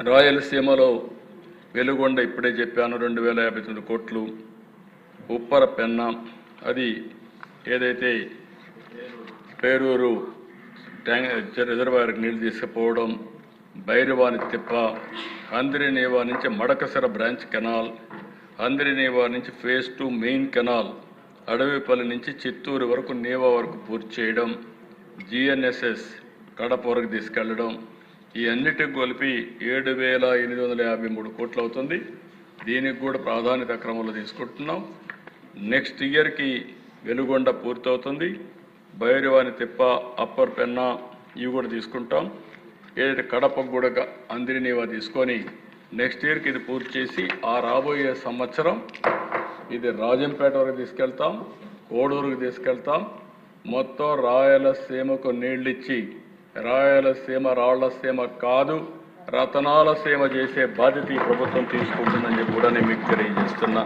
రాయలసీమలో వెలుగొండ ఇప్పుడే చెప్పాను 2059 కోట్లు. ఉప్పర పెన్న అది ఏదైతే పేరూరు ట్యాంక్ రిజర్వాయర్కి నీళ్లు తీసుకుపోవడం, భైరవాని తిప్ప, హంద్రినేవా నుంచి మడకసర బ్రాంచ్ కెనాల్, హంద్రినేవా నుంచి ఫేజ్ 2 మెయిన్ కెనాల్, అడవిపల్లి నుంచి చిత్తూరు వరకు నేవా వరకు పూర్తి చేయడం, జిఎన్ఎస్ఎస్ కడప వరకు తీసుకెళ్లడం, ఈ అన్నిటికి కలిపి 7,853 కోట్లు అవుతుంది. దీనికి కూడా ప్రాధాన్యత క్రమంలో తీసుకుంటున్నాం. నెక్స్ట్ ఇయర్కి వెలుగొండ పూర్తవుతుంది. భైరవాని తిప్ప, అప్పర్ పెన్న ఇవి కూడా తీసుకుంటాం. ఏదైతే కడపకు కూడా హంద్రినేవా తీసుకొని నెక్స్ట్ ఇయర్కి ఇది పూర్తి చేసి ఆ రాబోయే సంవత్సరం ఇది రాజంపేట వరకు తీసుకెళ్తాం, కోడూరుకు తీసుకెళ్తాం. మొత్తం రాయలసీమకు నీళ్ళిచ్చి రాయలసీమ రాళ్లసీమ కాదు రతనాల సీమ చేసే బాధ్యత ఈ ప్రభుత్వం తీసుకుంటుందని కూడా నేను మీకు తెలియజేస్తున్నా.